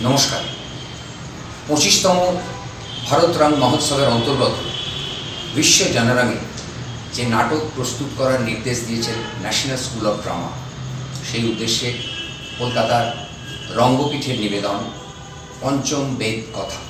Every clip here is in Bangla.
নমস্কার। 25তম ভারত রং মহোৎসবের অন্তর্গত বিশ্ব জনরঙে যে নাটক প্রস্তুত করার নির্দেশ দিয়েছেন ন্যাশনাল স্কুল অফ ড্রামা, সেই উদ্দেশ্যে কলকাতার রঙ্গপীঠের নিবেদন পঞ্চম বেদ কথা।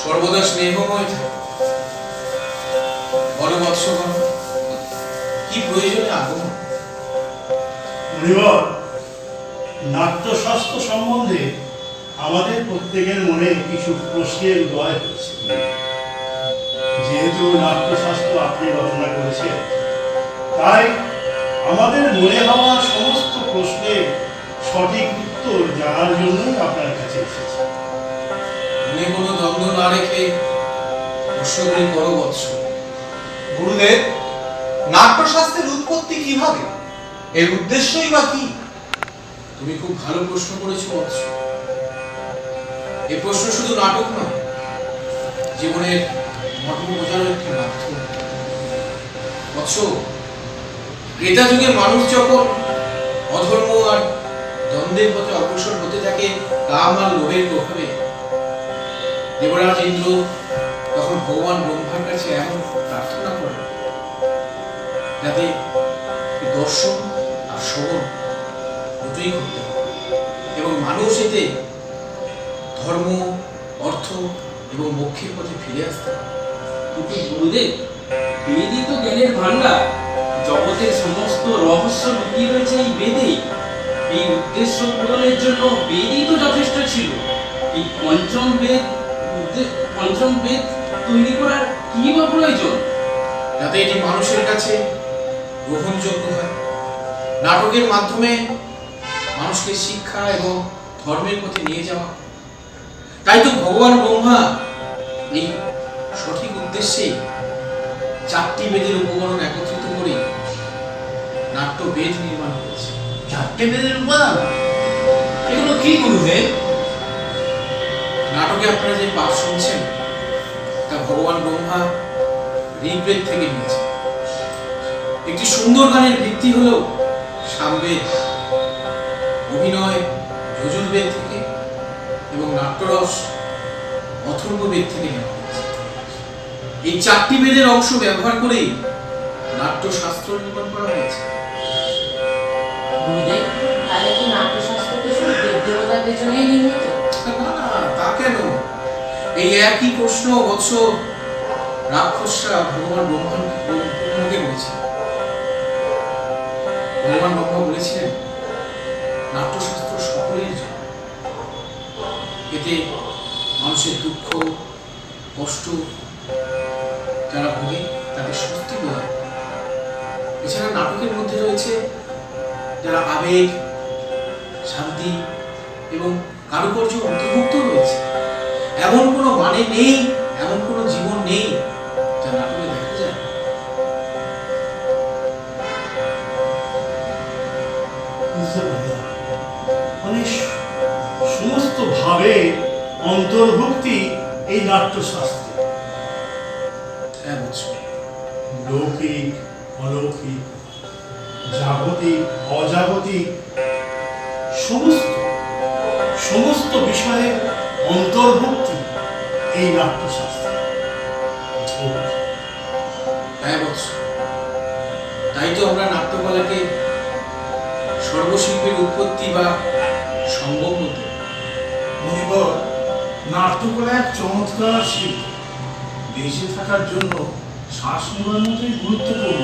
সর্বদা স্নেহময় বড় বৎসগণ, কি প্রয়োজনে আগমন? মুনিবর, নাট্যশাস্ত্র সম্বন্ধে আমাদের প্রত্যেকের মনে কিছু প্রশ্নের উদয় হচ্ছে। যেহেতু নাট্যশাস্ত্র আপনি রচনা করেছেন, তাই আমাদের মনে হওয়া সমস্ত প্রশ্নের সঠিক উত্তর জানার জন্যই আপনার কাছে এসেছি। মনে কোনো দ্বন্দ্ব না রেখে প্রশ্নগুলি বড় বৎস। গুরুদেব, নাট্যশাস্ত্রের উৎপত্তি কিভাবে? এর উদ্দেশ্যই বা কি? তুমি খুব ভালো প্রশ্ন করেছো বৎস। এই প্রশ্ন শুধু নাটক নয়, জীবনের মর্ম বোঝার একটি মাধ্যম। বৎস, ত্রেতা যুগে মানুষ যখন অধর্ম আর দ্বন্দ্বের পথে অগ্রসর হতে থাকে কাম আর লোভের প্রভাবে, দেবরাজ ইন্দ্র তখন ভগবান ব্রহ্মার কাছে এমন প্রার্থনা করেন যাতে দর্শন আর শ্রবণ দুটোই করতে হবে এবং মানুষ এতে ধর্ম, অর্থ এবং মোক্ষের পথে ফিরে আসতে হবে। কিন্তু গুরুদেব, বেদই তো জ্ঞানের ভান্ডার। জগতের সমস্ত রহস্য লুকিয়ে রয়েছে এই বেদে। এই উদ্দেশ্য পূরণের জন্য বেদই তো যথেষ্ট ছিল। এই পঞ্চম বেদ তৈরি করার কি বা প্রয়োজন? যাতে এটি মানুষের কাছে গ্রহণযোগ্য হয়, নাটকের মাধ্যমে মানুষকে শিক্ষা এবং ধর্মের পথে নিয়ে যাওয়া। তাই তো ভগবান ব্রহ্মা এই সঠিক উদ্দেশ্যে 4টি বেদের উপকরণ একত্রিত করে নাট্য বেদ নির্মাণ করেছে। 4টে বেদের উপাদান এগুলো কি গুরুদেব? নাটকে আপনারা যে পাঠ শুনছেন তা ভগবান ব্রহ্মা ঋগ্বেদ থেকে নিয়েছে। একটি সুন্দর গানের ভিত্তি হলো সামবেদ, অভিনয় যজুর্বেদ থেকে এবং নাট্যরস অথর্ববেদ থেকে নেওয়া হয়েছে। এই 4টি বেদের অংশ ব্যবহার করেই নাট্যশাস্ত্র নির্মাণ করা হয়েছে। গুরুদেব, তাহলে কি নাট্যশাস্ত্রকে শুধু দেব-দেবতাদের জন্যই নির্মিত? না না, তা কেন? এই একই প্রশ্ন বৎস রাক্ষসরা ভগবান ব্রহ্মাকে বলেছে। ভগবান ব্রহ্মা বলেছিলেন নাট্যশাস্ত্র সকলের জন্য। এতে মানুষের দুঃখ, কষ্ট যারা ভোগে তাদের স্বস্তি বোধ। এছাড়া নাটকের মধ্যে রয়েছে যারা আবেগ, শান্তি এবং কারুকার্য অন্তর্ভুক্ত রয়েছে। এমন কোনো মানে নেই, এমন কোনো জীবন নেই যা নাটকে দেখা যায়। বুঝতে পারলাম, মানে সমস্ত ভাবে অন্তর্ভুক্তি এই নাট্যশাস্ত্রে। হ্যাঁ বলছো। লৌকিক, অলৌকিক, জাগতিক, অজাগতিক সমস্ত বিষয়ের অন্তর্ভুক্তি এই নাট্যশাস্ত্রে। হ্যাঁ বলছো। তাই তো আমরা নাট্যকলাকে সর্বশিল্পের উৎপত্তি বা সঙ্গম বলতে। মুনিবর, নাট্যকলা এক চমৎকার শিল্প। বেঁচে থাকার জন্য শ্বাস নেওয়ার মতোই গুরুত্বপূর্ণ।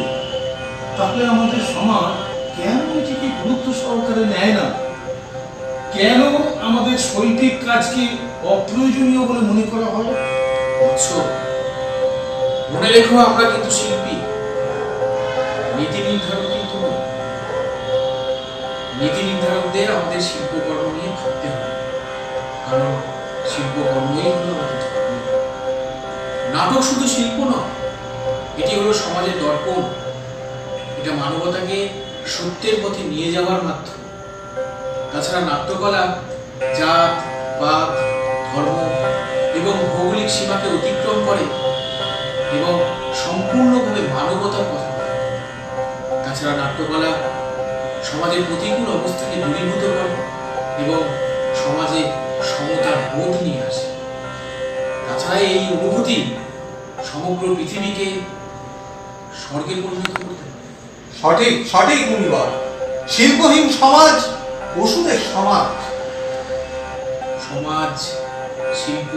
তাহলে আমাদের সমাজ কেন এটিকে গুরুত্ব সহকারে নেয় না? কেন আমাদের শৈল্পিক কাজকে অপ্রয়োজনীয় বলে মনে করা হয়? বৎস, মনে রেখো, আমরা কিন্তু শিল্পী, নীতি নির্ধারক কিন্তু নই। নীতি নির্ধারকদের আমাদের শিল্পকর্ম নিয়ে ভাবতে হবে, কারণ শিল্পকর্মই হলো আমাদের ধর্ম। নাটক শুধু শিল্প নয়, এটি হলো সমাজের দর্পণ। এটা মানবতাকে সত্যের পথে নিয়ে যাওয়ার মাধ্যম। তাছাড়া নাট্যকলা জাত, পাত, ধর্ম এবং ভৌগোলিক সীমাকে অতিক্রম করে এবং সম্পূর্ণভাবে মানবতার কথা বলে। তাছাড়া নাট্যকলা সমাজের প্রতিকূল অবস্থাকে দূরীভূত করে এবং সমাজে সমতার বোধ নিয়ে আসে। তাছাড়া এই অনুভূতি সমগ্র পৃথিবীকে স্বর্গে পরিণত করতে পারে। সঠিক সঠিক মুনিবর। শিল্পহীন সমাজ পশুদের সমাজ। সমাজ, শিল্প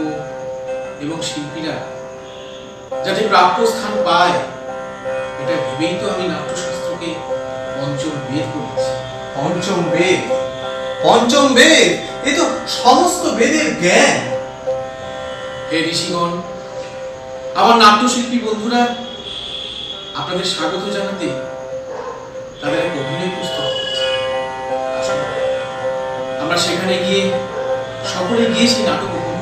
এবং শিল্পীরা যাতে প্রাপ্য স্থান পায়, এটা ভেবেই তো আমি নাট্যশাস্ত্রকে পঞ্চম বেদ বলেছি। পঞ্চম বেদ, পঞ্চম বেদ, এ তো সমস্ত বেদের জ্ঞান। হে ঋষিগণ, আমার নাট্যশিল্পী বন্ধুরা, আপনাদের স্বাগত জানাতে তাদের এক অভিনয় পুস্তক করেছে। আসুন, আমরা সেখানে গিয়ে সকলে গিয়ে সেই নাটক উপভোগ